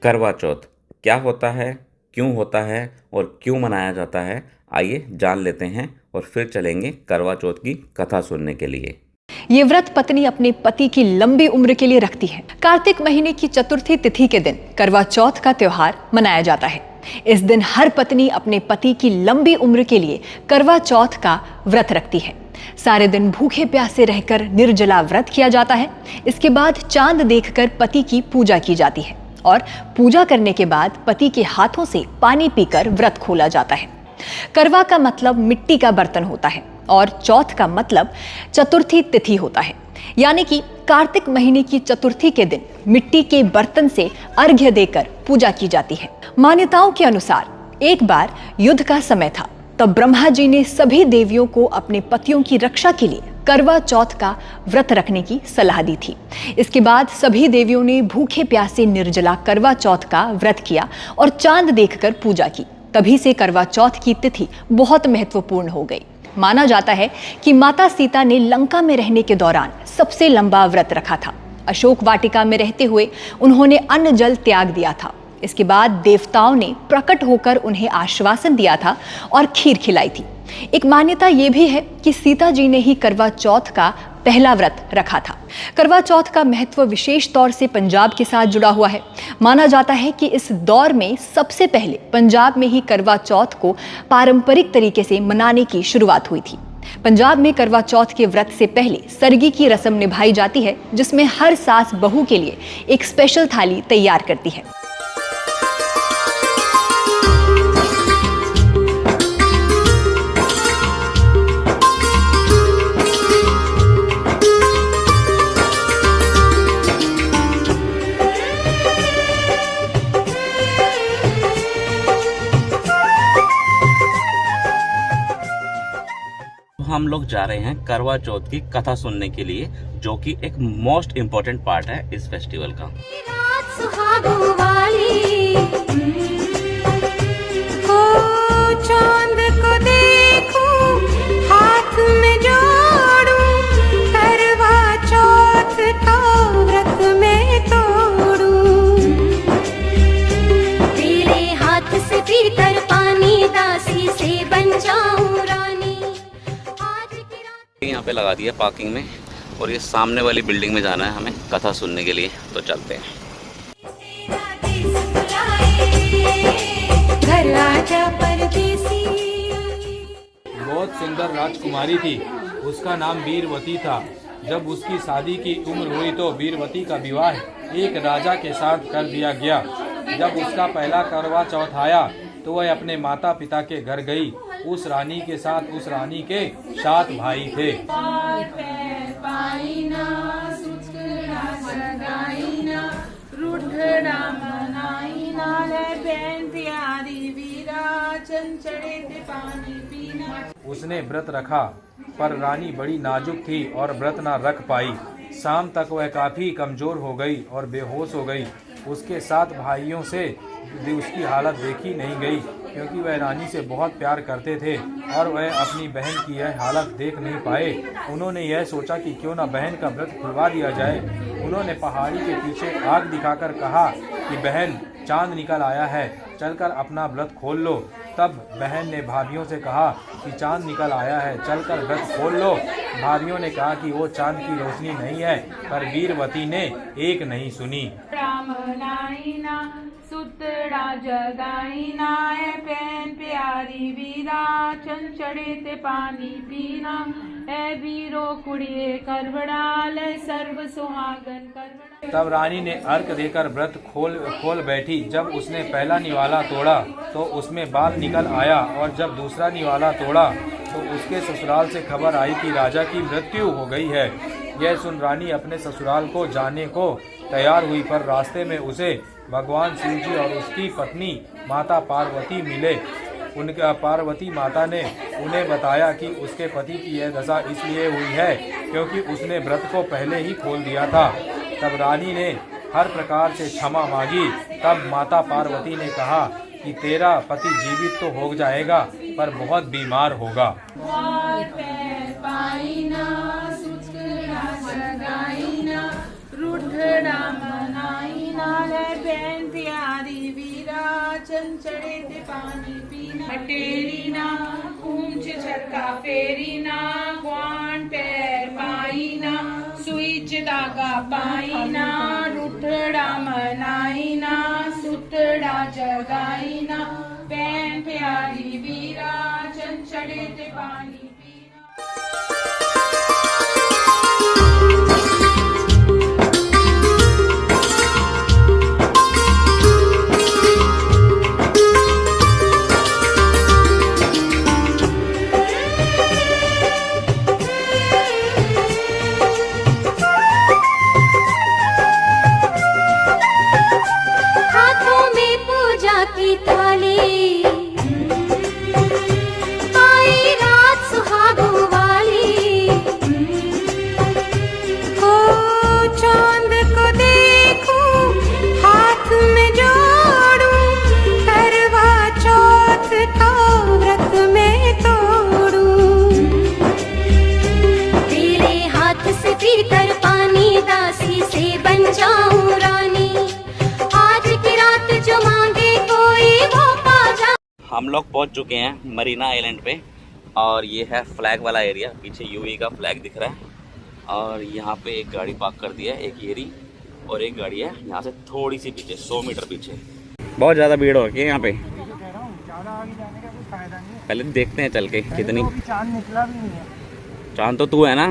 करवा चौथ क्या होता है, क्यों होता है और क्यों मनाया जाता है, आइए जान लेते हैं और फिर चलेंगे करवा चौथ की कथा सुनने के लिए। ये व्रत पत्नी अपने पति की लंबी उम्र के लिए रखती है। कार्तिक महीने की चतुर्थी तिथि के दिन करवा चौथ का त्योहार मनाया जाता है। इस दिन हर पत्नी अपने पति की लंबी उम्र के लिए करवा चौथ का व्रत रखती है। सारे दिन भूखे प्यासे रहकर निर्जला व्रत किया जाता है। इसके बाद चांद देखकर पति की पूजा की जाती है और पूजा करने के बाद पति के हाथों से पानी पीकर व्रत खोला जाता है। करवा का मतलब मिट्टी का बर्तन होता है और चौथ का मतलब चतुर्थी तिथि होता है, यानी कि कार्तिक महीने की चतुर्थी के दिन मिट्टी के बर्तन से अर्घ्य देकर पूजा की जाती है। मान्यताओं के अनुसार एक बार युद्ध का समय था, तब ब्रह्मा जी ने सभी देवियों को अपने पतियों की रक्षा के लिए करवा चौथ का व्रत रखने की सलाह दी थी। इसके बाद सभी देवियों ने भूखे प्यासे निर्जला करवा चौथ का व्रत किया और चांद देखकर पूजा की। तभी से करवा चौथ की तिथि बहुत महत्वपूर्ण हो गई। माना जाता है कि माता सीता ने लंका में रहने के दौरान सबसे लंबा व्रत रखा था। अशोक वाटिका में रहते हुए उन्होंने अन्न जल त्याग दिया था। इसके बाद देवताओं ने प्रकट होकर उन्हें आश्वासन दिया था और खीर खिलाई थी। एक मान्यता यह भी है कि सीता जी ने ही करवा चौथ का पहला व्रत रखा था। करवा चौथ का महत्व विशेष तौर से पंजाब के साथ जुड़ा हुआ है। माना जाता है कि इस दौर में सबसे पहले पंजाब में ही करवा चौथ को पारंपरिक तरीके से मनाने की शुरुआत हुई थी। पंजाब में करवा चौथ के व्रत से पहले सरगी की रस्म निभाई जाती है, जिसमें हर सास बहू के लिए एक स्पेशल थाली तैयार करती है। हम लोग जा रहे हैं करवा चौथ की कथा सुनने के लिए, जो कि एक मोस्ट इम्पोर्टेंट पार्ट है इस फेस्टिवल का। चांद को देखूं, हाथ में जोड़ूं, करवा चौथ का व्रत में तोड़ूं, तेरे हाथ से पीकर पानी दासी से बन जाऊं रानी। यहाँ पे लगा दिया पार्किंग में, और ये सामने वाली बिल्डिंग में जाना है हमें कथा सुनने के लिए, तो चलते हैं। बहुत सुंदर राजकुमारी थी, उसका नाम वीरवती था। जब उसकी शादी की उम्र हुई तो वीरवती का विवाह एक राजा के साथ कर दिया गया। जब उसका पहला करवा चौथ आया तो वह अपने माता पिता के घर गई। उस रानी के साथ उस रानी के 7 भाई थे। उसने व्रत रखा, पर रानी बड़ी नाजुक थी और व्रत न रख पाई। शाम तक वह काफी कमजोर हो गई और बेहोश हो गई। उसके 7 भाइयों से उसकी हालत देखी नहीं गई, क्योंकि वह रानी से बहुत प्यार करते थे और वह अपनी बहन की यह हालत देख नहीं पाए। उन्होंने यह सोचा कि क्यों न बहन का व्रत खुलवा दिया जाए। उन्होंने पहाड़ी के पीछे आग दिखाकर कहा कि बहन, चांद निकल आया है, चलकर अपना व्रत खोल लो। तब बहन ने भाभियों से कहा कि चांद निकल आया है, चलकर व्रत खोल लो। भाभियों ने कहा कि वो चांद की रोशनी नहीं है, पर वीरवती ने एक नहीं सुनी। सुतड़ा जगाईना है पैन प्यारी वीरा, चंचड़े ते पानी पीना है वीरो कुड़िए करवड़ाल सर्व सुहागन करवड़ा। तब रानी ने अर्घ देकर व्रत खोल बैठी। जब उसने पहला निवाला तोड़ा तो उसमें बाल निकल आया, और जब दूसरा निवाला तोड़ा तो उसके ससुराल से खबर आई कि राजा की मृत्यु हो गई है। यह सुन रानी अपने ससुराल को जाने को तैयार हुई, पर रास्ते में उसे भगवान शिव जी और उसकी पत्नी माता पार्वती मिले। उनका पार्वती माता ने उन्हें बताया कि उसके पति की यह दशा इसलिए हुई है क्योंकि उसने व्रत को पहले ही खोल दिया था। तब रानी ने हर प्रकार से क्षमा मांगी। तब माता पार्वती ने कहा कि तेरा पति जीवित तो हो जाएगा, पर बहुत बीमार होगा। रुद्र गाई नाले बैन प्यारी वीरा चंचड़े ते पानी पीना हटेरी ना ऊंच छक्का फेरी ना ग्वान पैर पाई ना सुईच धागा पाई ना रुठड़ा मनाई ना सुतड़ा जगाई ना बैन प्यारी वीरा चंचड़े ते पानी हाथों में पूजा की थाली आई रात सुहागों वाली हो चांद को देखूं हाथ में जोड़ूं करवा चौथ का व्रत में तोड़ूं तेरे हाथ से पीकर पानी दासी से बन जाऊं रानी आज की रात जो मांगे कोई वो पा जा। हम लोग पहुंच चुके हैं मरीना आइलैंड पे और ये है फ्लैग वाला एरिया। पीछे यूएई का फ्लैग दिख रहा है और यहाँ पे एक गाड़ी पार्क कर दिया है, एक येरी और एक गाड़ी है यहाँ से थोड़ी सी पीछे 100 मीटर पीछे। बहुत ज़्यादा भीड़ हो रही है यहाँ पे, पहले देखते हैं चल के कितनी। चांद निकला भी नहीं है। चांद तो तू है ना,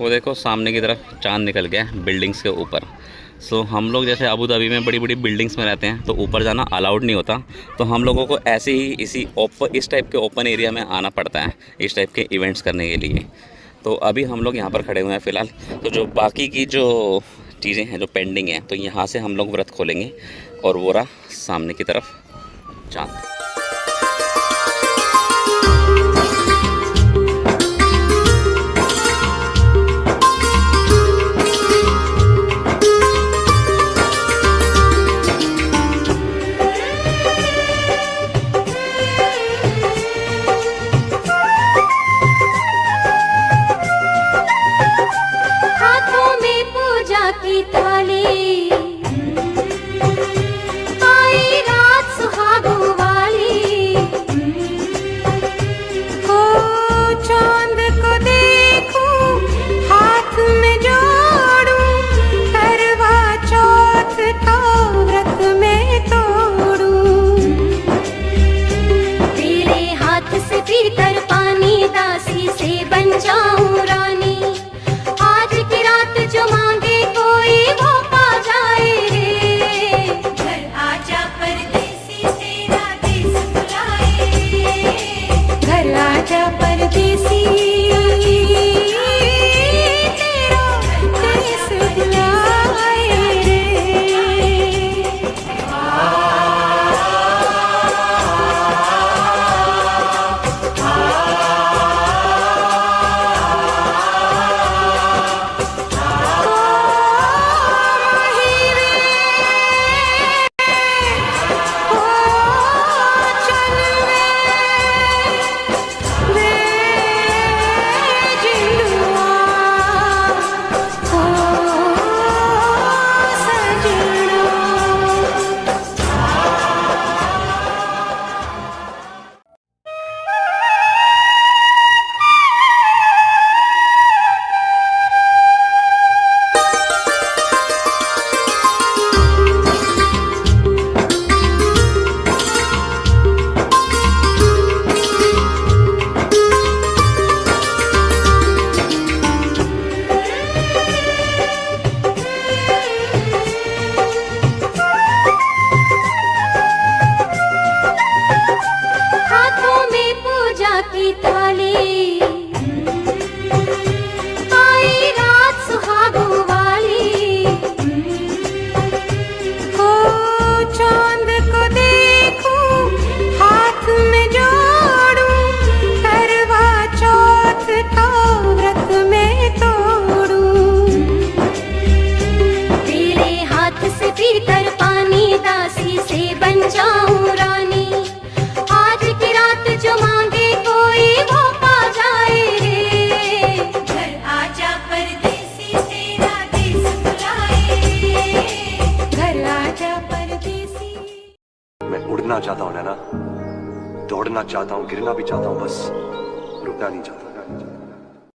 वो देखो सामने की तरफ चांद निकल गया है बिल्डिंग्स के ऊपर। सो हम लोग जैसे अबू धाबी में बड़ी बड़ी बिल्डिंग्स में रहते हैं तो ऊपर जाना अलाउड नहीं होता, तो हम लोगों को ऐसे ही इस टाइप के ओपन एरिया में आना पड़ता है इस टाइप के इवेंट्स करने के लिए। तो अभी हम लोग यहाँ पर खड़े हुए हैं फ़िलहाल। तो जो बाकी की जो चीज़ें हैं जो पेंडिंग हैं तो यहाँ से हम लोग व्रत खोलेंगे और वो रहा सामने की तरफ चाँद। हाथों में पूजा की थाली आई रात सुहागों वाली हो चांद को देखूं हाथ में जोड़ूं करवा चौथ का व्रत में तोड़ूं तेरे हाथ से पीकर पानी दासी से बन जाऊं रानी आज की रात जो मांगे कोई वो पा जाए रे घर आजा परदेसी तेरा देश बुलाए घर आजा परदेसी तेरा देश बुलाए रे। चल वे उड़ना चाहता हूँ नैना, दौड़ना चाहता हूँ, गिरना भी चाहता हूँ, बस रुकना नहीं चाहता।